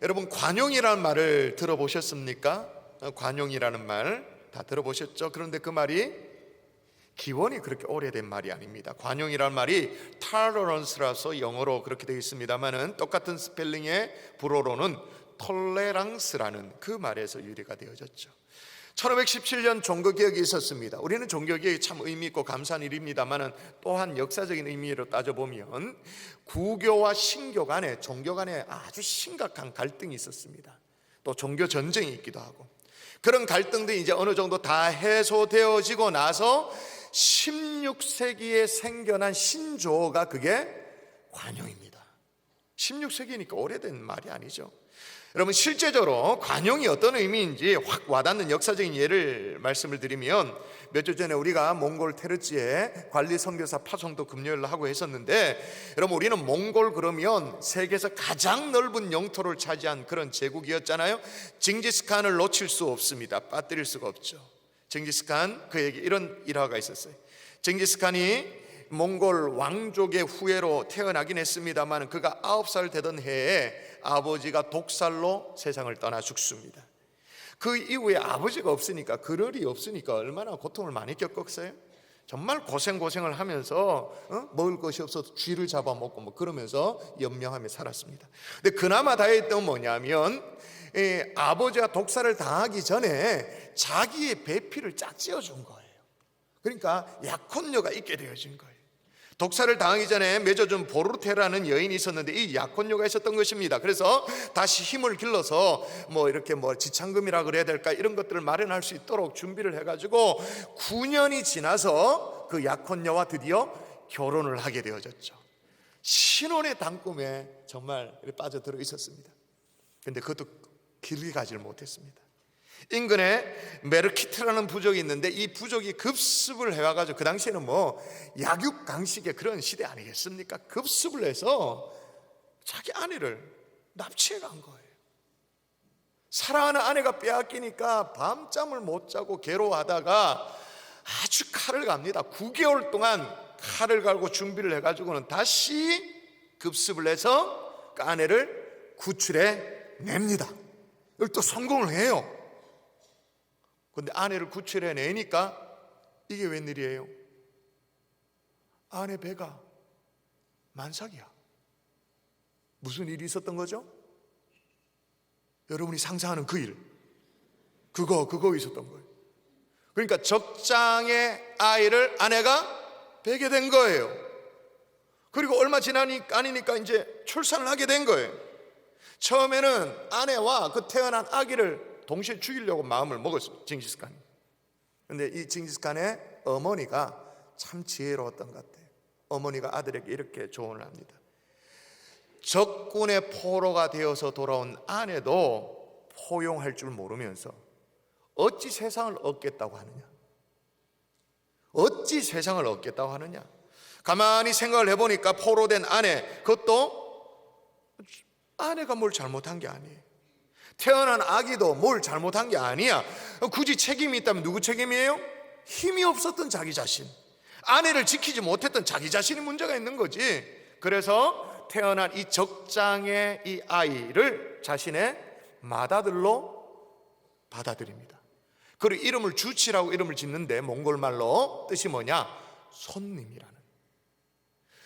여러분, 관용이라는 말을 들어보셨습니까? 관용이라는 말 다 들어보셨죠? 그런데 그 말이 기원이 그렇게 오래된 말이 아닙니다. 관용이라는 말이 tolerance라서 영어로 그렇게 되어 있습니다만은 똑같은 스펠링의 불어로는 tolerance라는 그 말에서 유래가 되어졌죠. 1517년 종교개혁이 있었습니다. 우리는 종교개혁이 참 의미 있고 감사한 일입니다만은 또한 역사적인 의미로 따져보면 구교와 신교 간에, 종교 간에 아주 심각한 갈등이 있었습니다. 또 종교 전쟁이 있기도 하고, 그런 갈등들이 이제 어느 정도 다 해소되어지고 나서 16세기에 생겨난 신조어가 그게 관용입니다. 16세기니까 오래된 말이 아니죠. 여러분, 실제적으로 관용이 어떤 의미인지 확 와닿는 역사적인 예를 말씀을 드리면, 몇 주 전에 우리가 몽골 테르지에 관리 선교사 파송도 금요일로 하고 했었는데, 여러분, 우리는 몽골 그러면 세계에서 가장 넓은 영토를 차지한 그런 제국이었잖아요. 징기스칸을 놓칠 수 없습니다. 빠뜨릴 수가 없죠. 징기스칸, 그에게 이런 일화가 있었어요. 징기스칸이 몽골 왕족의 후예로 태어나긴 했습니다만 그가 9살 되던 해에 아버지가 독살로 세상을 떠나 죽습니다. 그 이후에 아버지가 없으니까, 그럴이 없으니까 얼마나 고통을 많이 겪었어요. 정말 고생을 하면서 먹을 것이 없어서 쥐를 잡아먹고 뭐 그러면서 연명하며 살았습니다. 근데 그나마 다행했던 뭐냐면 아버지가 독살을 당하기 전에 자기의 배필을 짝지어 준 거예요. 그러니까 약혼녀가 있게 되어진 거예요. 독살을 당하기 전에 맺어준 보르테라는 여인이 있었는데 이 약혼녀가 있었던 것입니다. 그래서 다시 힘을 길러서 뭐 이렇게 뭐 지참금이라 그래야 될까, 이런 것들을 마련할 수 있도록 준비를 해가지고 9년이 지나서 그 약혼녀와 드디어 결혼을 하게 되어졌죠. 신혼의 단꿈에 정말 빠져들어 있었습니다. 그런데 그것도 길게 가지를 못했습니다. 인근에 메르키트라는 부족이 있는데 이 부족이 급습을 해와가지고, 그 당시에는 뭐 약육강식의 그런 시대 아니겠습니까? 급습을 해서 자기 아내를 납치해 간 거예요. 사랑하는 아내가 빼앗기니까 밤잠을 못 자고 괴로워하다가 아주 칼을 갑니다. 9개월 동안 칼을 갈고 준비를 해가지고는 다시 급습을 해서 그 아내를 구출해 냅니다. 이걸 또 성공을 해요. 근데 아내를 구출해내니까 이게 웬일이에요? 아내 배가 만삭이야. 무슨 일이 있었던 거죠? 여러분이 상상하는 그 일, 그거 있었던 거예요. 그러니까 적장의 아이를 아내가 베게 된 거예요. 그리고 얼마 아니니까 이제 출산을 하게 된 거예요. 처음에는 아내와 그 태어난 아기를 동시에 죽이려고 마음을 먹었어요, 징기스칸이. 그런데 이 징기스칸의 어머니가 참 지혜로웠던 것 같아요. 어머니가 아들에게 이렇게 조언을 합니다. 적군의 포로가 되어서 돌아온 아내도 포용할 줄 모르면서 어찌 세상을 얻겠다고 하느냐? 어찌 세상을 얻겠다고 하느냐? 가만히 생각을 해보니까 포로된 아내, 그것도 아내가 뭘 잘못한 게 아니에요. 태어난 아기도 뭘 잘못한 게 아니야. 굳이 책임이 있다면 누구 책임이에요? 힘이 없었던 자기 자신, 아내를 지키지 못했던 자기 자신이 문제가 있는 거지. 그래서 태어난 이 적장의 이 아이를 자신의 맏아들로 받아들입니다. 그리고 이름을 주치라고 이름을 짓는데 몽골 말로 뜻이 뭐냐? 손님이라는,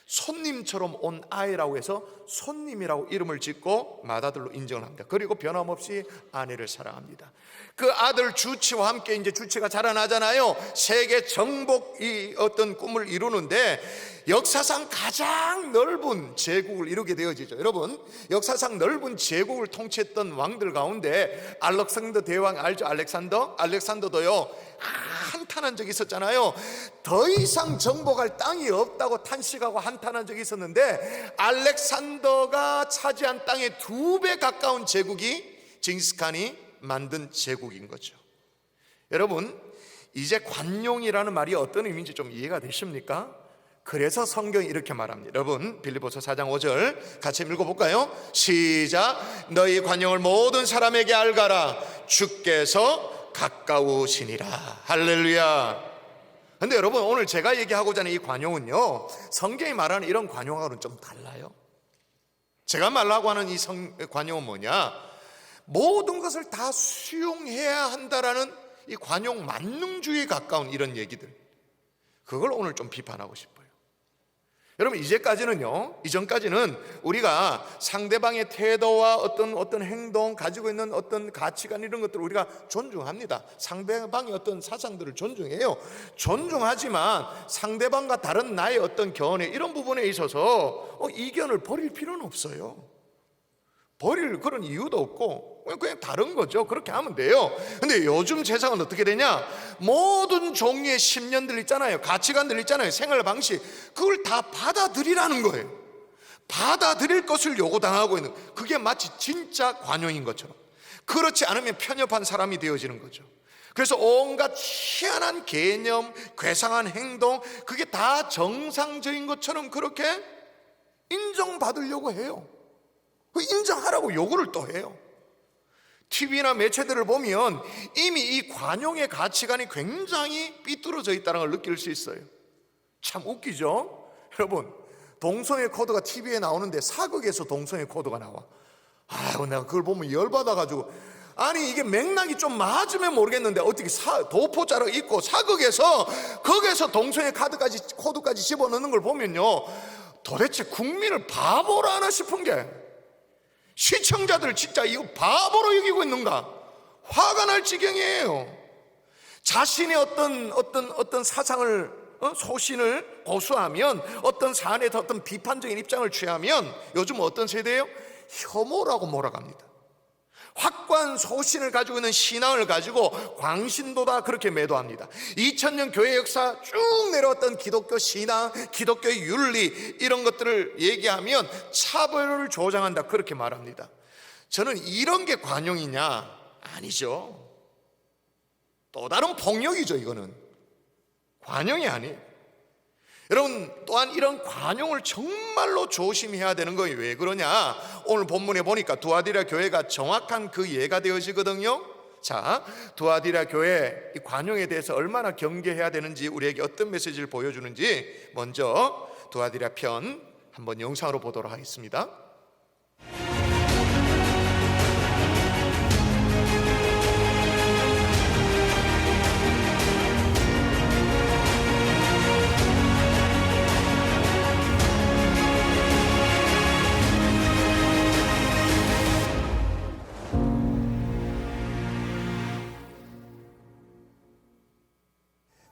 손님처럼 온 아이라고 해서 손님이라고 이름을 짓고 맏아들로 인정을 합니다. 그리고 변함없이 아내를 사랑합니다. 그 아들 주치와 함께 이제 주치가 자라나잖아요. 세계 정복이 어떤 꿈을 이루는데 역사상 가장 넓은 제국을 이루게 되어지죠. 여러분, 역사상 넓은 제국을 통치했던 왕들 가운데 알렉산더 대왕 알죠? 알렉산더도요 한탄한 적이 있었잖아요. 더 이상 정복할 땅이 없다고 탄식하고 한탄한 적이 있었는데 알렉산더가 차지한 땅의 2배 가까운 제국이 징기스칸이 만든 제국인 거죠. 여러분, 이제 관용이라는 말이 어떤 의미인지 좀 이해가 되십니까? 그래서 성경이 이렇게 말합니다. 여러분, 빌립보서 4장 5절 같이 읽어볼까요? 시작. 너희 관용을 모든 사람에게 알가라. 주께서 가까우시니라. 할렐루야. 근데 여러분, 오늘 제가 얘기하고자 하는 이 관용은요, 성경이 말하는 이런 관용하고는 좀 달라요. 제가 말라고 하는 이 관용은 뭐냐? 모든 것을 다 수용해야 한다라는 이 관용 만능주의에 가까운 이런 얘기들, 그걸 오늘 좀 비판하고 싶어요. 여러분, 이전까지는 우리가 상대방의 태도와 어떤 행동, 가지고 있는 어떤 가치관, 이런 것들을 우리가 존중합니다. 상대방의 어떤 사상들을 존중해요. 존중하지만 상대방과 다른 나의 어떤 견해, 이런 부분에 있어서 이견을 버릴 필요는 없어요. 버릴 그런 이유도 없고 그냥 다른 거죠. 그렇게 하면 돼요. 근데 요즘 세상은 어떻게 되냐? 모든 종류의 신념들 있잖아요, 가치관들 있잖아요, 생활 방식, 그걸 다 받아들이라는 거예요. 받아들일 것을 요구당하고 있는, 그게 마치 진짜 관용인 것처럼. 그렇지 않으면 편협한 사람이 되어지는 거죠. 그래서 온갖 희한한 개념, 괴상한 행동, 그게 다 정상적인 것처럼 그렇게 인정받으려고 해요. 인정하라고 요구를 또 해요. TV나 매체들을 보면 이미 이 관용의 가치관이 굉장히 삐뚤어져 있다는 걸 느낄 수 있어요. 참 웃기죠? 여러분, 동성애 코드가 TV에 나오는데 사극에서 동성애 코드가 나와. 내가 그걸 보면 열받아가지고, 아니 이게 맥락이 좀 맞으면 모르겠는데 어떻게 도포자를 입고 사극에서 거기에서 동성애 코드까지 집어넣는 걸 보면요, 도대체 국민을 바보로 하나 싶은 게, 시청자들 진짜 이거 바보로 여기고 있는가? 화가 날 지경이에요. 자신의 어떤 사상을, 소신을 고수하면, 어떤 사안에 어떤 비판적인 입장을 취하면, 요즘 어떤 세대예요? 혐오라고 몰아갑니다. 확고한 소신을 가지고 있는 신앙을 가지고 광신도다 그렇게 매도합니다. 2000년 교회 역사 쭉 내려왔던 기독교 신앙, 기독교의 윤리, 이런 것들을 얘기하면 차별을 조장한다 그렇게 말합니다. 저는 이런 게 관용이냐? 아니죠. 또 다른 폭력이죠. 이거는 관용이 아니에요. 여러분, 또한 이런 관용을 정말로 조심해야 되는 거예요. 왜 그러냐? 오늘 본문에 보니까 두아디라 교회가 정확한 그 예가 되어지거든요. 자, 두아디라 교회 이 관용에 대해서 얼마나 경계해야 되는지, 우리에게 어떤 메시지를 보여주는지 먼저 두아디라 편 한번 영상으로 보도록 하겠습니다.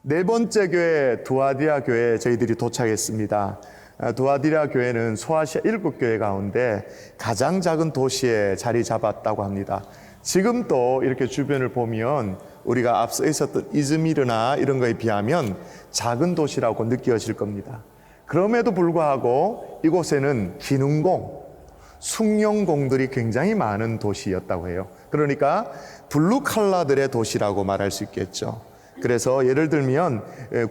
네 번째 교회, 두아디라 교회에 저희들이 도착했습니다. 두아디라 교회는 소아시아 7교회 가운데 가장 작은 도시에 자리 잡았다고 합니다. 지금 또 이렇게 주변을 보면 우리가 앞서 있었던 이즈미르나 이런 거에 비하면 작은 도시라고 느껴질 겁니다. 그럼에도 불구하고 이곳에는 기능공, 숭늉공들이 굉장히 많은 도시였다고 해요. 그러니까 블루칼라들의 도시라고 말할 수 있겠죠. 그래서 예를 들면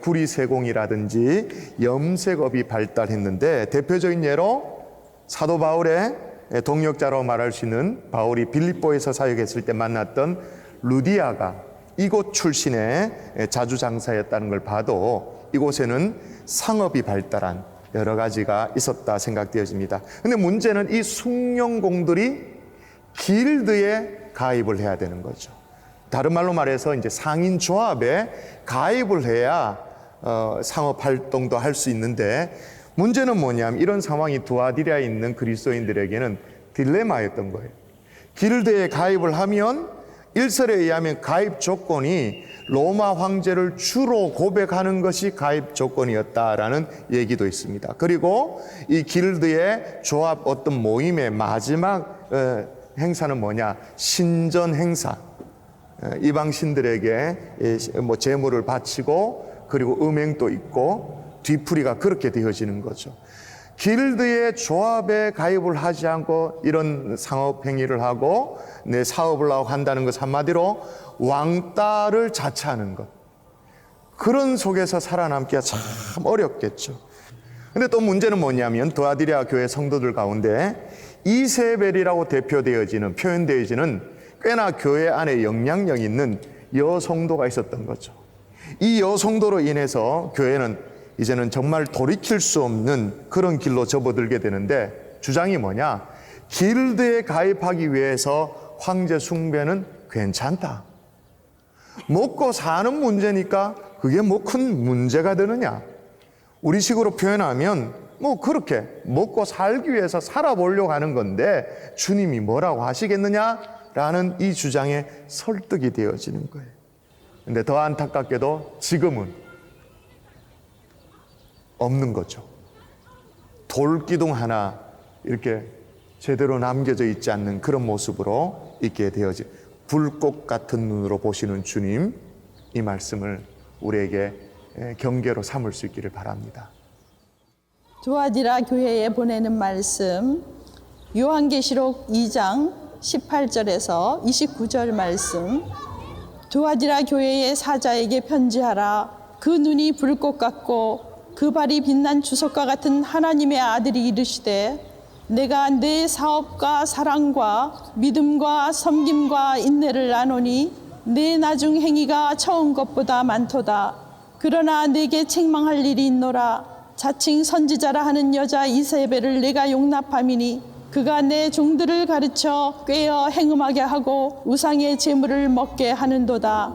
구리세공이라든지 염색업이 발달했는데, 대표적인 예로 사도 바울의 동역자로 말할 수 있는, 바울이 빌립보에서 사역했을 때 만났던 루디아가 이곳 출신의 자주장사였다는 걸 봐도 이곳에는 상업이 발달한 여러 가지가 있었다 생각되어집니다. 근데 문제는 이 숭늉공들이 길드에 가입을 해야 되는 거죠. 다른 말로 말해서 이제 상인 조합에 가입을 해야 상업 활동도 할 수 있는데, 문제는 뭐냐면 이런 상황이 두아디라에 있는 그리스도인들에게는 딜레마였던 거예요. 길드에 가입을 하면 일설에 의하면 가입 조건이 로마 황제를 주로 고백하는 것이 가입 조건이었다라는 얘기도 있습니다. 그리고 이 길드의 조합 어떤 모임의 마지막 행사는 뭐냐? 신전 행사. 이방신들에게 제물을 바치고 그리고 음행도 있고 뒤풀이가 그렇게 되어지는 거죠. 길드의 조합에 가입을 하지 않고 이런 상업 행위를 하고 내 사업을 하고 한다는 것, 한마디로 왕따를 자처하는 것, 그런 속에서 살아남기가 참 어렵겠죠. 근데 또 문제는 뭐냐면 두아디라 교회 성도들 가운데 이세벨이라고 표현되어지는 꽤나 교회 안에 영향력 있는 여성도가 있었던 거죠. 이 여성도로 인해서 교회는 이제는 정말 돌이킬 수 없는 그런 길로 접어들게 되는데, 주장이 뭐냐? 길드에 가입하기 위해서 황제 숭배는 괜찮다. 먹고 사는 문제니까 그게 뭐 큰 문제가 되느냐. 우리식으로 표현하면 뭐 그렇게 먹고 살기 위해서 살아보려고 하는 건데 주님이 뭐라고 하시겠느냐라는 이 주장에 설득이 되어지는 거예요. 근데 더 안타깝게도 지금은 없는 거죠. 돌기둥 하나 이렇게 제대로 남겨져 있지 않는 그런 모습으로 있게 되어지. 불꽃 같은 눈으로 보시는 주님, 이 말씀을 우리에게 경계로 삼을 수 있기를 바랍니다. 두아디라 교회에 보내는 말씀, 요한계시록 2장 18절에서 29절 말씀. 두아디라 교회의 사자에게 편지하라. 그 눈이 불꽃 같고 그 발이 빛난 주석과 같은 하나님의 아들이 이르시되, 내가 내 사업과 사랑과 믿음과 섬김과 인내를 아노니 내 나중 행위가 처음 것보다 많도다. 그러나 내게 책망할 일이 있노라. 자칭 선지자라 하는 여자 이세벨을 내가 용납함이니 그가 내 종들을 가르쳐 꾀어 행음하게 하고 우상의 제물을 먹게 하는도다.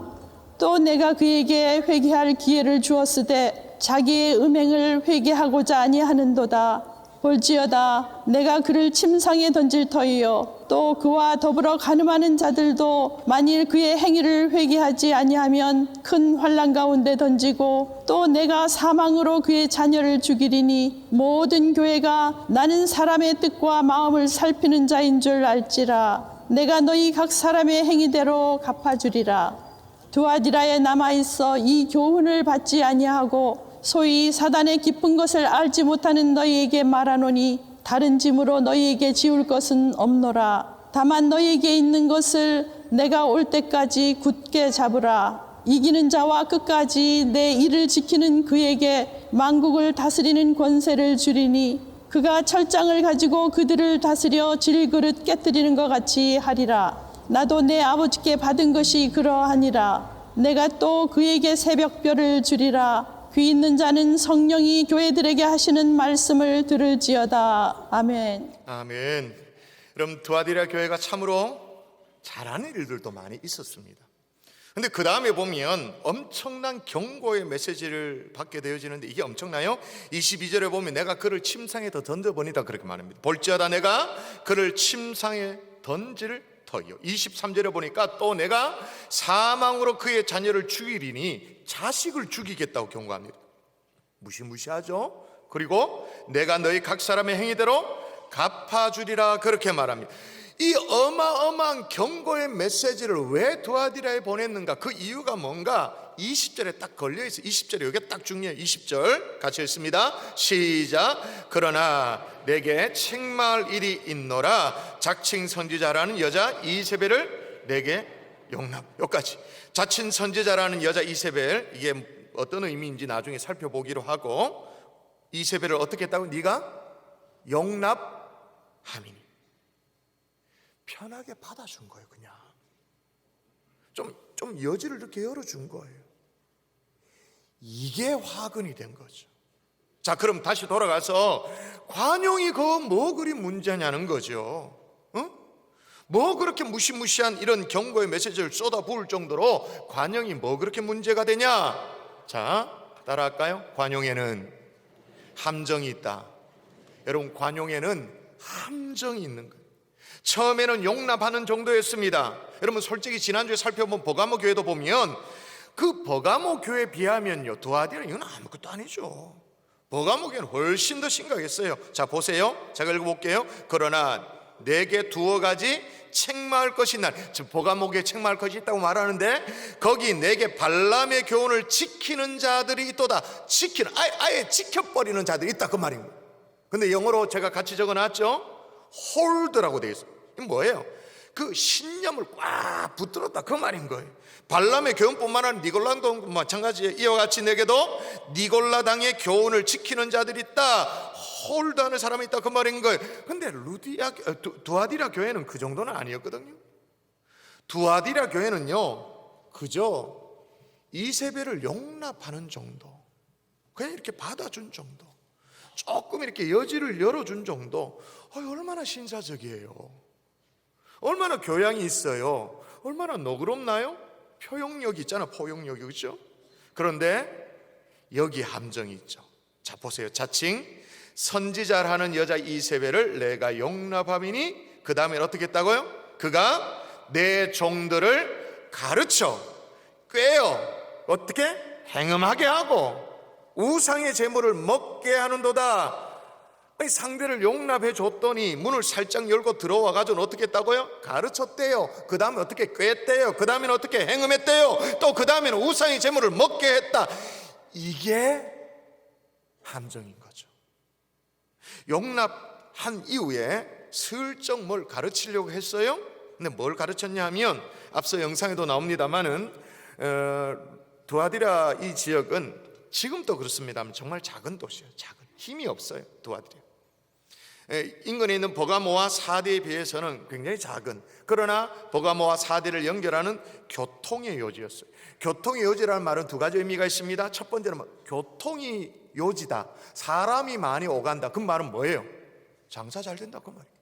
또 내가 그에게 회개할 기회를 주었으되 자기의 음행을 회개하고자 아니하는도다. 볼지어다 내가 그를 침상에 던질 터이요 또 그와 더불어 간음하는 자들도 만일 그의 행위를 회개하지 아니하면 큰 환난 가운데 던지고, 또 내가 사망으로 그의 자녀를 죽이리니 모든 교회가 나는 사람의 뜻과 마음을 살피는 자인 줄 알지라. 내가 너희 각 사람의 행위대로 갚아주리라. 두아디라에 남아있어 이 교훈을 받지 아니하고 소위 사단의 깊은 것을 알지 못하는 너희에게 말하노니 다른 짐으로 너희에게 지울 것은 없노라. 다만 너희에게 있는 것을 내가 올 때까지 굳게 잡으라. 이기는 자와 끝까지 내 일을 지키는 그에게 만국을 다스리는 권세를 주리니 그가 철장을 가지고 그들을 다스려 질그릇 깨뜨리는 것 같이 하리라. 나도 내 아버지께 받은 것이 그러하니라. 내가 또 그에게 새벽별을 주리라. 귀 있는 자는 성령이 교회들에게 하시는 말씀을 들을지어다. 아멘. 아멘. 그럼 두아디라 교회가 참으로 잘하는 일들도 많이 있었습니다. 근데 그 다음에 보면 엄청난 경고의 메시지를 받게 되어지는데 이게 엄청나요? 22절에 보면 내가 그를 침상에 더 던져보니다 그렇게 말합니다. 볼지어다 내가 그를 침상에 던질 터이요. 23절에 보니까 또 내가 사망으로 그의 자녀를 죽이리니 자식을 죽이겠다고 경고합니다. 무시무시하죠? 그리고 내가 너희 각 사람의 행위대로 갚아주리라 그렇게 말합니다. 이 어마어마한 경고의 메시지를 왜 두아디라에 보냈는가? 그 이유가 뭔가 20절에 딱 걸려있어요. 20절에 이게 딱 중요해요. 20절 같이 읽습니다. 시작. 그러나 내게 책망할 일이 있노라. 자칭 선지자라는 여자 이세벨을 내게 용납. 여기까지. 자칭 선지자라는 여자 이세벨, 이게 어떤 의미인지 나중에 살펴보기로 하고, 이세벨을 어떻게 했다고? 네가 용납함이니. 편하게 받아준 거예요. 그냥 좀 여지를 이렇게 열어준 거예요. 이게 화근이 된 거죠. 자, 그럼 다시 돌아가서 관용이 그 뭐 그리 문제냐는 거죠. 뭐 그렇게 무시무시한 이런 경고의 메시지를 쏟아부을 정도로 관용이 뭐 그렇게 문제가 되냐? 자, 따라할까요? 관용에는 함정이 있다. 여러분, 관용에는 함정이 있는 거예요. 처음에는 용납하는 정도였습니다. 여러분, 솔직히 지난주에 살펴본 버가모 교회도 보면 그 버가모 교회에 비하면요, 두아디라 이건 아무것도 아니죠. 버가모 교회는 훨씬 더 심각했어요. 자, 보세요. 제가 읽어볼게요. 그러나 내게 두어 가지 책망할 것이 날, 즉 버가모 교회에 책망할 것이 있다고 말하는데, 거기 내게 발람의 교훈을 지키는 자들이 있도다. 지키는, 아예 지켜버리는 자들이 있다 그 말입니다. 근데 영어로 제가 같이 적어놨죠. 홀드라고 되어 있어요. 이게 뭐예요? 그 신념을 꽉 붙들었다 그 말인 거예요. 발람의 교훈뿐만 아니라 니골라도 마찬가지예요. 이와 같이 내게도 니골라당의 교훈을 지키는 자들이 있다. 홀드하는 사람이 있다 그 말인 거예요. 근데 두아디라 교회는 그 정도는 아니었거든요. 두아디라 교회는요, 그저 이세벨을 용납하는 정도, 그냥 이렇게 받아준 정도. 조금 이렇게 여지를 열어준 정도, 얼마나 신사적이에요. 얼마나 교양이 있어요. 얼마나 너그럽나요? 표현력 있잖아, 포용력이. 그렇죠? 그런데 여기 함정이 있죠. 자, 보세요. 자칭 선지자를 하는 여자 이세벨을 내가 용납함이니, 그 다음에 어떻게 했다고요? 그가 내 종들을 가르쳐 꾀어 어떻게? 행음하게 하고 우상의 제물을 먹게 하는도다. 아니, 상대를 용납해 줬더니 문을 살짝 열고 들어와 가지고 어떻게 했다고요? 가르쳤대요. 그 다음에 어떻게 꾀했대요. 그 다음에는 어떻게 행음했대요. 또 그 다음에는 우상의 제물을 먹게 했다. 이게 함정인 거죠. 용납한 이후에 슬쩍 뭘 가르치려고 했어요. 근데 뭘 가르쳤냐 하면 앞서 영상에도 나옵니다마는 두아디라 이 지역은 지금도 그렇습니다만 정말 작은 도시예요. 작은, 힘이 없어요. 두아디라 인근에 있는 버가모와 사대에 비해서는 굉장히 작은, 그러나 버가모와 사대를 연결하는 교통의 요지였어요. 교통의 요지라는 말은 두 가지 의미가 있습니다. 첫 번째는 교통이 요지다, 사람이 많이 오간다. 그 말은 뭐예요? 장사 잘 된다 그 말이에요.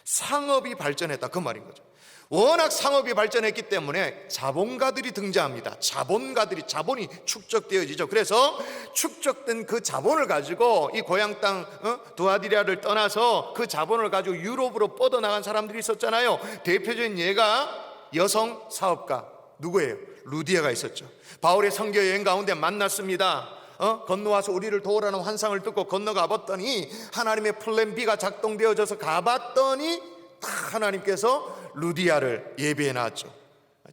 상업이 발전했다 그 말인 거죠. 워낙 상업이 발전했기 때문에 자본가들이 등장합니다. 자본이 축적되어지죠. 그래서 축적된 그 자본을 가지고 이 고향 땅 두아디라를 떠나서 그 자본을 가지고 유럽으로 뻗어나간 사람들이 있었잖아요. 대표적인 예가 여성 사업가 누구예요? 루디아가 있었죠. 바울의 선교 여행 가운데 만났습니다. 건너와서 우리를 도우라는 환상을 듣고 건너가 봤더니 하나님의 플랜 B가 작동되어져서 가봤더니 하나님께서 루디아를 예비해 놨죠.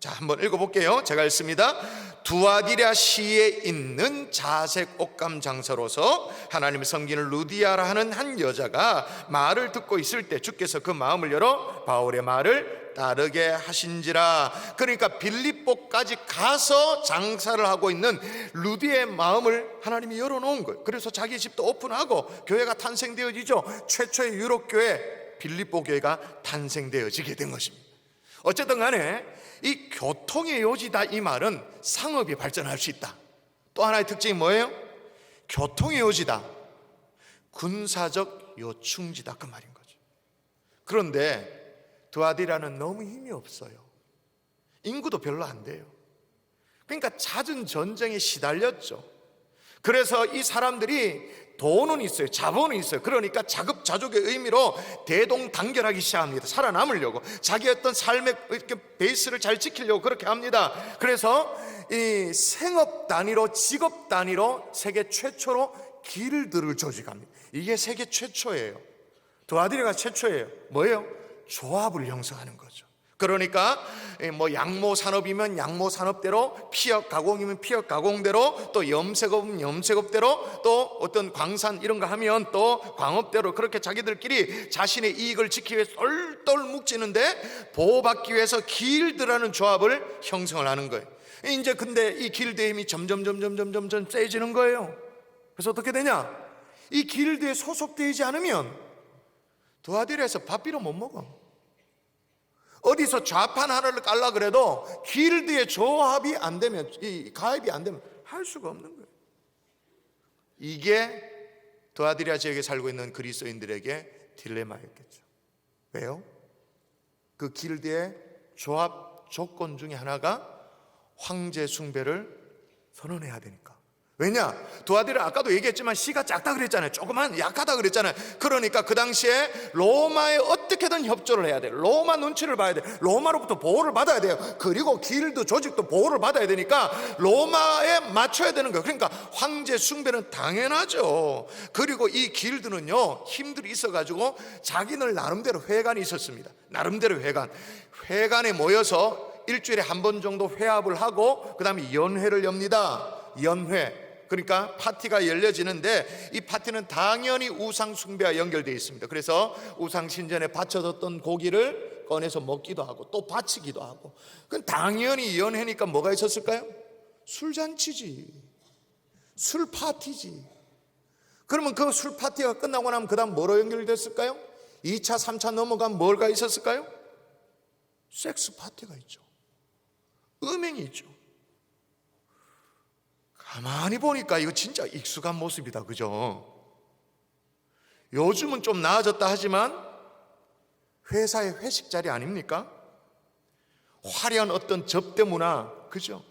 자, 한번 읽어볼게요. 제가 읽습니다. 두아디라 시에 있는 자색 옷감 장사로서 하나님의 섬기는 루디아라 하는 한 여자가 말을 듣고 있을 때 주께서 그 마음을 열어 바울의 말을 따르게 하신지라. 그러니까 빌립보까지 가서 장사를 하고 있는 루디의 마음을 하나님이 열어놓은 거예요. 그래서 자기 집도 오픈하고 교회가 탄생되어지죠. 최초의 유럽교회 빌립보 교회가 탄생되어지게 된 것입니다. 어쨌든 간에 이 교통의 요지다 이 말은 상업이 발전할 수 있다. 또 하나의 특징이 뭐예요? 교통의 요지다, 군사적 요충지다 그 말인 거죠. 그런데 두아디라는 너무 힘이 없어요. 인구도 별로 안 돼요. 그러니까 잦은 전쟁에 시달렸죠. 그래서 이 사람들이 돈은 있어요, 자본은 있어요. 그러니까 자급자족의 의미로 대동단결하기 시작합니다. 살아남으려고, 자기 어떤 삶의 이렇게 베이스를 잘 지키려고 그렇게 합니다. 그래서 이 생업 단위로, 직업 단위로 세계 최초로 길드를 조직합니다. 이게 세계 최초예요. 두아디라가 최초예요. 뭐예요? 조합을 형성하는 거죠. 그러니까 뭐 양모 산업이면 양모 산업대로, 피역 가공이면 피역 가공대로, 또 염색업이면 염색업대로, 또 어떤 광산 이런 거 하면 또 광업대로, 그렇게 자기들끼리 자신의 이익을 지키기 위해 똘똘 뭉치는데 보호받기 위해서 길드라는 조합을 형성을 하는 거예요. 이제 근데 이 길드의 힘이 점점 세지는 거예요. 그래서 어떻게 되냐? 이 길드에 소속되지 않으면 두아디라에서 밥비로 못 먹어. 어디서 좌판 하나를 깔라 그래도 길드의 조합이 안 되면, 이 가입이 안 되면 할 수가 없는 거예요. 이게 두아디라 지역에 살고 있는 그리스도인들에게 딜레마였겠죠. 왜요? 그 길드의 조합 조건 중에 하나가 황제 숭배를 선언해야 되니까. 왜냐? 두아디라 아까도 얘기했지만 시가 작다 그랬잖아요. 조그만 약하다 그랬잖아요. 그러니까 그 당시에 로마에 어떻게든 협조를 해야 돼요. 로마 눈치를 봐야 돼요. 로마로부터 보호를 받아야 돼요. 그리고 길드 조직도 보호를 받아야 되니까 로마에 맞춰야 되는 거예요. 그러니까 황제 숭배는 당연하죠. 그리고 이 길드는요, 힘들이 있어가지고 자기들 나름대로 회관이 있었습니다. 나름대로 회관에 모여서 일주일에 한 번 정도 회합을 하고 그 다음에 연회를 엽니다. 연회, 그러니까 파티가 열려지는데 이 파티는 당연히 우상 숭배와 연결되어 있습니다. 그래서 우상 신전에 바쳐뒀던 고기를 꺼내서 먹기도 하고 또 바치기도 하고. 그건 당연히 연회니까 뭐가 있었을까요? 술잔치지, 술 파티지. 그러면 그 술 파티가 끝나고 나면 그 다음 뭐로 연결됐을까요? 2차 3차 넘어가면 뭐가 있었을까요? 섹스 파티가 있죠. 음행이 있죠. 가만히 보니까 이거 진짜 익숙한 모습이다, 그죠? 요즘은 좀 나아졌다 하지만 회사의 회식 자리 아닙니까? 화려한 어떤 접대 문화, 그죠?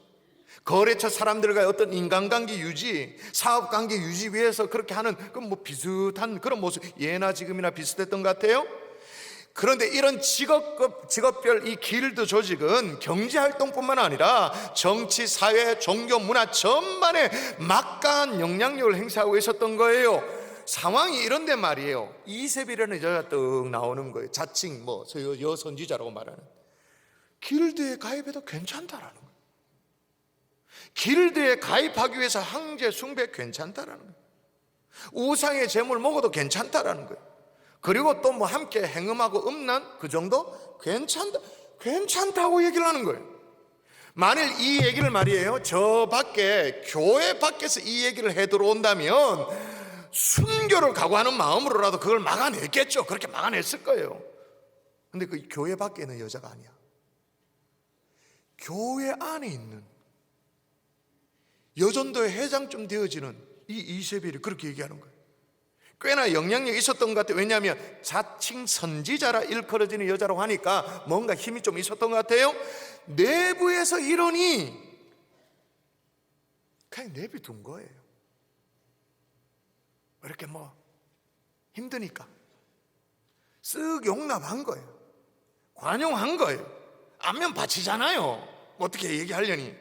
거래처 사람들과의 어떤 인간관계 유지, 사업관계 유지 위해서 그렇게 하는 그건 뭐 비슷한 그런 모습, 예나 지금이나 비슷했던 것 같아요. 그런데 이런 직업별 이 길드 조직은 경제활동뿐만 아니라 정치, 사회, 종교, 문화 전반에 막강한 영향력을 행사하고 있었던 거예요. 상황이 이런데 말이에요. 이세벨이라는 여자가 떡 나오는 거예요. 자칭 여선지자라고 말하는. 길드에 가입해도 괜찮다라는 거예요. 길드에 가입하기 위해서 황제 숭배 괜찮다라는 거예요. 우상의 재물 먹어도 괜찮다라는 거예요. 그리고 또 뭐 함께 행음하고 음란 그 정도 괜찮다고 얘기를 하는 거예요. 만일 이 얘기를 말이에요, 저 밖에 교회 밖에서 이 얘기를 해 들어온다면 순교를 각오하는 마음으로라도 그걸 막아냈겠죠. 그렇게 막아냈을 거예요. 근데 그 교회 밖에 있는 여자가 아니야. 교회 안에 있는 여전도의 회장쯤 되어지는 이 이세벨이 그렇게 얘기하는 거예요. 꽤나 영향력이 있었던 것 같아요. 왜냐하면 자칭 선지자라 일컬어지는 여자라고 하니까 뭔가 힘이 좀 있었던 것 같아요. 내부에서 이러니 그냥 내비둔 거예요. 이렇게 뭐 힘드니까 쓱 용납한 거예요. 관용한 거예요. 안면 바치잖아요. 어떻게 얘기하려니.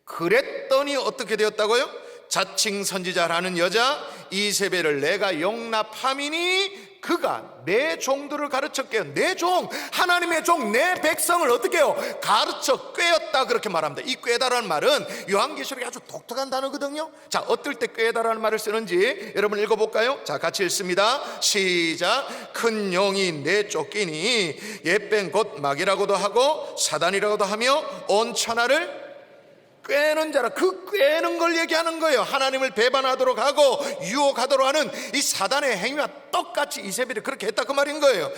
그랬더니 어떻게 되었다고요? 자칭 선지자라는 여자 이세벨을 내가 용납함이니 그가 내 종들을 가르쳤게요. 내 종, 하나님의 종, 내 백성을 어떻게 해요? 가르쳐 꿰었다, 그렇게 말합니다. 이 꿰다라는 말은 요한계시록이 아주 독특한 단어거든요. 자, 어떨 때 꿰다라는 말을 쓰는지 여러분 읽어볼까요? 자, 같이 읽습니다. 시작. 큰 용이 내쫓기니 옛뱀 곧 마귀라고도 하고 사단이라고도 하며 온 천하를 꿰는 자라. 그 꿰는 걸 얘기하는 거예요. 하나님을 배반하도록 하고 유혹하도록 하는 이 사단의 행위와 똑같이 이세벨이 그렇게 했다, 그 말인 거예요.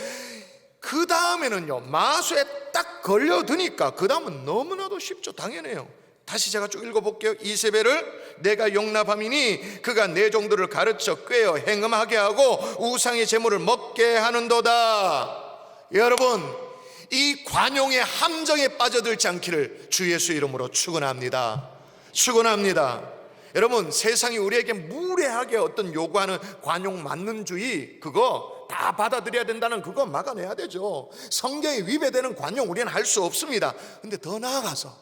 그 다음에는요, 마수에 딱 걸려드니까 그 다음은 너무나도 쉽죠. 당연해요. 다시 제가 쭉 읽어볼게요. 이세벨을 내가 용납함이니 그가 내 종들을 가르쳐 꿰어 행음하게 하고 우상의 제물을 먹게 하는도다. 여러분, 이 관용의 함정에 빠져들지 않기를 주 예수 이름으로 축원합니다. 축원합니다. 여러분, 세상이 우리에게 무례하게 어떤 요구하는 관용 만능주의, 그거 다 받아들여야 된다는 그거 막아내야 되죠. 성경에 위배되는 관용 우리는 할 수 없습니다. 근데 더 나아가서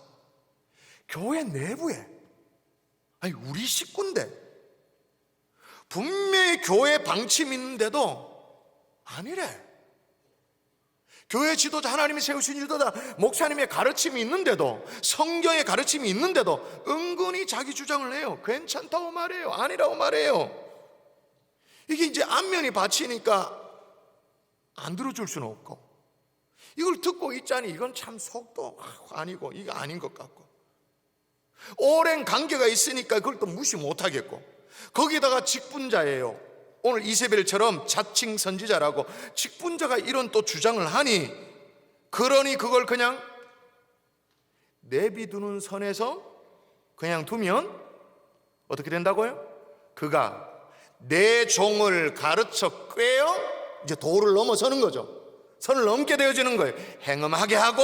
교회 내부에, 아니 우리 식구인데 분명히 교회 방침이 있는데도 아니래. 교회 지도자, 하나님이 세우신 지도자, 목사님의 가르침이 있는데도, 성경의 가르침이 있는데도 은근히 자기 주장을 해요. 괜찮다고 말해요. 아니라고 말해요. 이게 이제 안면이 받치니까 안 들어줄 수는 없고, 이걸 듣고 있자니 이건 참 속도 아니고 이거 아닌 것 같고, 오랜 관계가 있으니까 그걸 또 무시 못하겠고, 거기다가 직분자예요. 오늘 이세벨처럼 자칭 선지자라고 직분자가 이런 또 주장을 하니, 그러니 그걸 그냥 내비두는 선에서 그냥 두면 어떻게 된다고요? 그가 내 종을 가르쳐 꿰어 이제 도를 넘어서는 거죠. 선을 넘게 되어지는 거예요. 행음하게 하고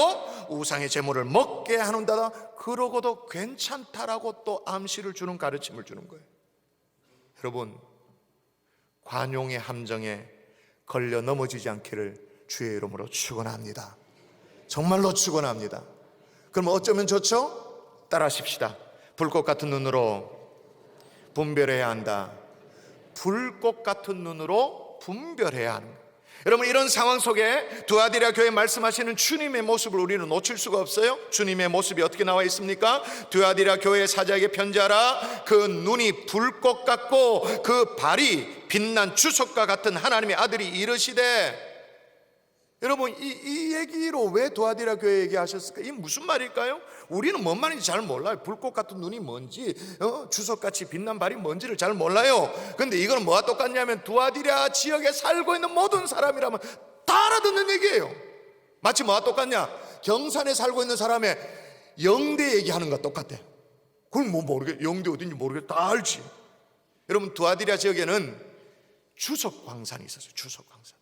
우상의 제물을 먹게 하는다다. 그러고도 괜찮다라고 또 암시를 주는, 가르침을 주는 거예요. 여러분, 관용의 함정에 걸려 넘어지지 않기를 주의 이름으로 축원합니다. 정말로 축원합니다. 그럼 어쩌면 좋죠? 따라하십시다. 불꽃 같은 눈으로 분별해야 한다. 불꽃 같은 눈으로 분별해야 하는 거예요. 여러분, 이런 상황 속에 두아디라 교회 말씀하시는 주님의 모습을 우리는 놓칠 수가 없어요. 주님의 모습이 어떻게 나와 있습니까? 두아디라 교회 사자에게 편지하라. 그 눈이 불꽃 같고 그 발이 빛난 주석과 같은 하나님의 아들이 이르시되. 여러분, 이 얘기로 왜 두아디라 교회 얘기하셨을까? 이게 무슨 말일까요? 우리는 뭔 말인지 잘 몰라요. 불꽃 같은 눈이 뭔지, 주석같이 빛난 발이 뭔지를 잘 몰라요. 근데 이건 뭐가 똑같냐면 두아디라 지역에 살고 있는 모든 사람이라면 다 알아듣는 얘기예요. 마치 뭐가 똑같냐? 경산에 살고 있는 사람의 영대 얘기하는 것과 똑같아. 그걸 뭐 모르겠, 영대 어딘지 모르겠, 다 알지. 여러분, 두아디라 지역에는 주석 광산이 있었어요. 주석 광산.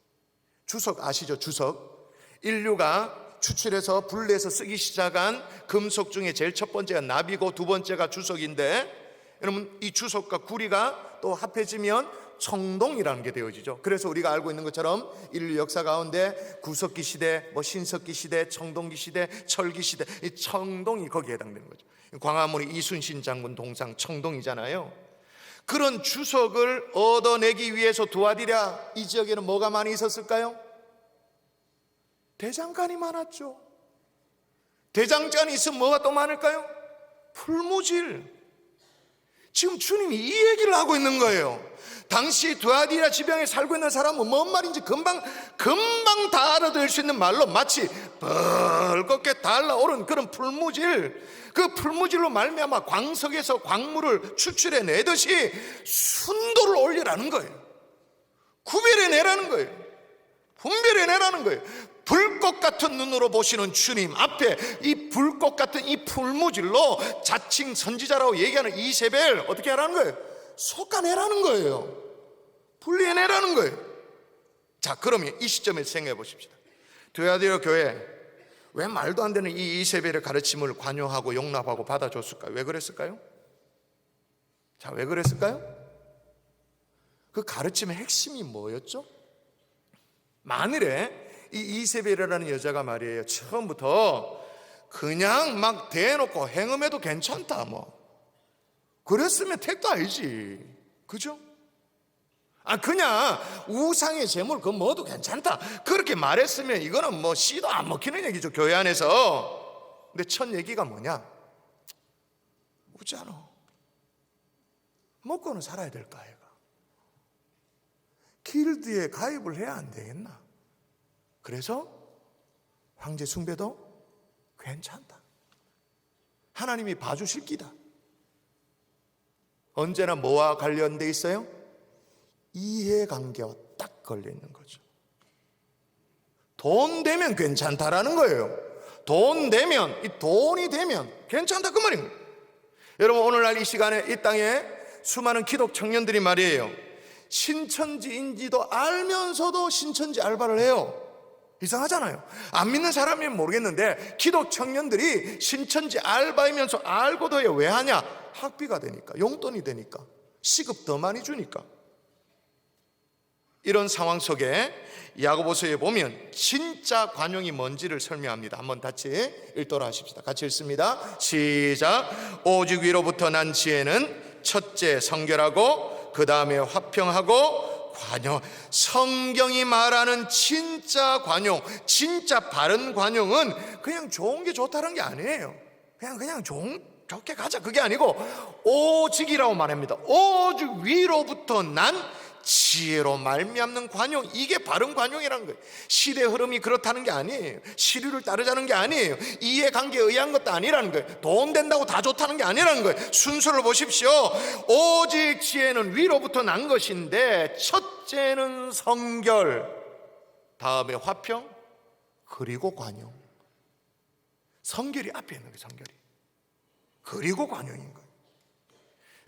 주석 아시죠? 주석. 인류가 추출해서 분리해서 쓰기 시작한 금속 중에 제일 첫 번째가 납이고 두 번째가 주석인데, 여러분 이 주석과 구리가 또 합해지면 청동이라는 게 되어지죠. 그래서 우리가 알고 있는 것처럼 인류 역사 가운데 구석기 시대, 신석기 시대, 청동기 시대, 철기 시대, 이 청동이 거기에 해당되는 거죠. 광화문이 이순신 장군 동상 청동이잖아요. 그런 주석을 얻어내기 위해서 두아디라 이 지역에는 뭐가 많이 있었을까요? 대장간이 많았죠. 대장간이 있으면 뭐가 또 많을까요? 풀무질. 지금 주님이 이 얘기를 하고 있는 거예요. 당시 두아디라 지방에 살고 있는 사람은 뭔 말인지 금방 다 알아들을 수 있는 말로 마치 벌겋게 달라오른 그런 풀무질, 그 풀무질로 말미암아 광석에서 광물을 추출해내듯이 순도를 올리라는 거예요. 구별해내라는 거예요. 분별해내라는 거예요. 불꽃 같은 눈으로 보시는 주님 앞에 이 불꽃 같은 이 풀무질로 자칭 선지자라고 얘기하는 이세벨 어떻게 하라는 거예요? 솎아내라는 거예요. 분리해내라는 거예요. 자, 그러면 이 시점에서 생각해 보십시다. 두아디라 교회 왜 말도 안 되는 이 이세벨의 가르침을 관용하고 용납하고 받아줬을까요? 왜 그랬을까요? 자, 왜 그랬을까요? 그 가르침의 핵심이 뭐였죠? 만일에 이 이세벨이라는 여자가 말이에요, 처음부터 그냥 막 대놓고 행음해도 괜찮다 뭐 그랬으면 택도 아니지, 그죠? 그냥 우상의 제물 그거 먹어도 괜찮다 그렇게 말했으면 이거는 뭐 씨도 안 먹히는 얘기죠, 교회 안에서. 근데 첫 얘기가 뭐냐? 묻잖아. 먹고는 살아야 될까 아이가. 길드에 가입을 해야 안 되겠나? 그래서 황제 숭배도 괜찮다. 하나님이 봐주실 기다. 언제나 뭐와 관련돼 있어요? 이해관계와 딱 걸려 있는 거죠. 돈 되면 괜찮다라는 거예요. 돈 되면, 이 돈이 되면 괜찮다 그 말입니다. 여러분 오늘날 이 시간에 이 땅에 수많은 기독 청년들이 말이에요, 신천지인지도 알면서도 신천지 알바를 해요. 이상하잖아요. 안 믿는 사람이면 모르겠는데 기독 청년들이 신천지 알바이면서 알고도 해요. 왜 하냐? 학비가 되니까, 용돈이 되니까, 시급 더 많이 주니까. 이런 상황 속에 야고보서에 보면 진짜 관용이 뭔지를 설명합니다. 한번 같이 읽도록 하십시다. 같이 읽습니다. 시작. 오직 위로부터 난 지혜는 첫째 성결하고 그 다음에 화평하고 관용. 성경이 말하는 진짜 관용, 진짜 바른 관용은 그냥 좋은 게 좋다는 게 아니에요. 그냥 좋게 가자 그게 아니고 오직이라고 말합니다. 오직 위로부터 난 지혜로 말미암는 관용, 이게 바른 관용이라는 거예요. 시대 흐름이 그렇다는 게 아니에요. 시류를 따르자는 게 아니에요. 이해관계에 의한 것도 아니라는 거예요. 돈 된다고 다 좋다는 게 아니라는 거예요. 순서를 보십시오. 오직 지혜는 위로부터 난 것인데 첫째는 성결, 다음에 화평, 그리고 관용. 성결이 앞에 있는 거예요. 성결이. 그리고 관용인 거예요.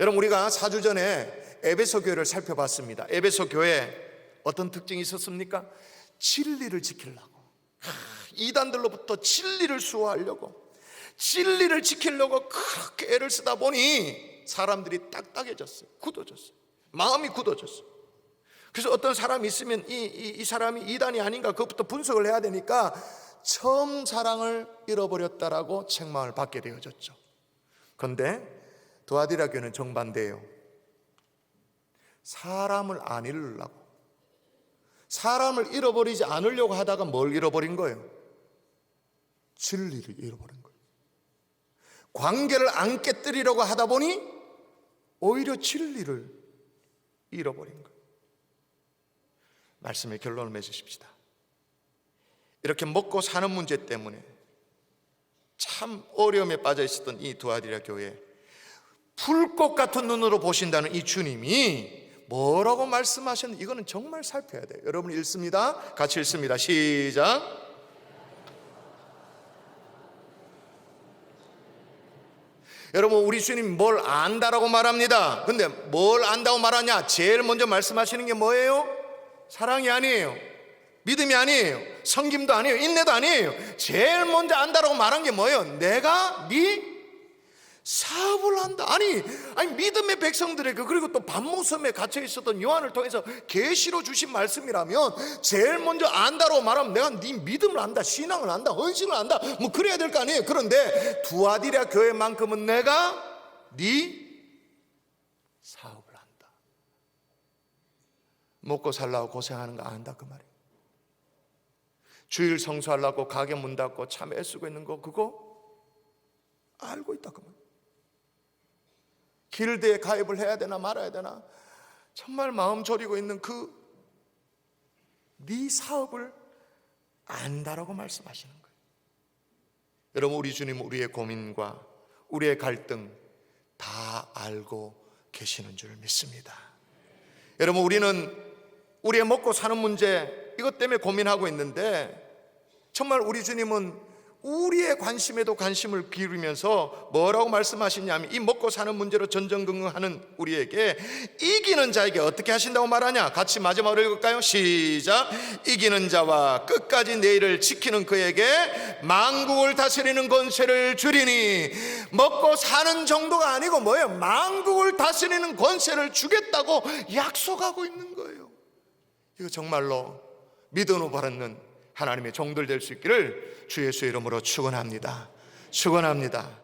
여러분 우리가 4주 전에 에베소 교회를 살펴봤습니다. 에베소 교회 어떤 특징이 있었습니까? 진리를 지키려고, 이단들로부터 진리를 수호하려고, 진리를 지키려고 그렇게 애를 쓰다 보니 사람들이 딱딱해졌어요. 굳어졌어요. 마음이 굳어졌어요. 그래서 어떤 사람이 있으면 이 사람이 이단이 아닌가 그것부터 분석을 해야 되니까 처음 사랑을 잃어버렸다라고 책망을 받게 되어졌죠. 그런데 두아디라 교회는 정반대예요. 사람을 안 잃으려고, 사람을 잃어버리지 않으려고 하다가 뭘 잃어버린 거예요? 진리를 잃어버린 거예요. 관계를 안 깨뜨리려고 하다 보니 오히려 진리를 잃어버린 거예요. 말씀의 결론을 맺으십시다. 이렇게 먹고 사는 문제 때문에 참 어려움에 빠져 있었던 이 두아디라 교회, 불꽃 같은 눈으로 보신다는 이 주님이 뭐라고 말씀하셨는지 이거는 정말 살펴야 돼요. 여러분 읽습니다. 같이 읽습니다. 시작. 여러분, 우리 주님 뭘 안다라고 말합니다. 근데 뭘 안다고 말하냐? 제일 먼저 말씀하시는 게 뭐예요? 사랑이 아니에요. 믿음이 아니에요. 섬김도 아니에요. 인내도 아니에요. 제일 먼저 안다라고 말한 게 뭐예요? 내가 네 사업을 한다. 아니 믿음의 백성들에게, 그리고 또 반모섬에 갇혀 있었던 요한을 통해서 계시로 주신 말씀이라면 제일 먼저 안다라고 말하면 내가 네 믿음을 안다, 신앙을 안다, 헌신을 안다, 뭐 그래야 될 거 아니에요. 그런데 두아디라 교회만큼은 내가 네 사업을 한다. 먹고 살라고 고생하는 거 안다, 그 말이에요. 주일 성수하려고 가게 문 닫고 참 애쓰고 있는 거, 그거 알고 있다, 그 말이에요. 길드에 가입을 해야 되나 말아야 되나 정말 마음 졸이고 있는 그 네 사업을 안다라고 말씀하시는 거예요. 여러분, 우리 주님 우리의 고민과 우리의 갈등 다 알고 계시는 줄 믿습니다. 여러분, 우리는 우리의 먹고 사는 문제 이것 때문에 고민하고 있는데, 정말 우리 주님은 우리의 관심에도 관심을 기울이면서 뭐라고 말씀하시냐면, 이 먹고 사는 문제로 전전긍긍하는 우리에게 이기는 자에게 어떻게 하신다고 말하냐? 같이 마지막으로 읽을까요? 시작. 이기는 자와 끝까지 내 일을 지키는 그에게 만국을 다스리는 권세를 주리니. 먹고 사는 정도가 아니고 뭐예요? 만국을 다스리는 권세를 주겠다고 약속하고 있는 거예요. 이거 정말로 믿음으로 바라는 하나님의 종들 될 수 있기를 주 예수의 이름으로 축원합니다. 축원합니다.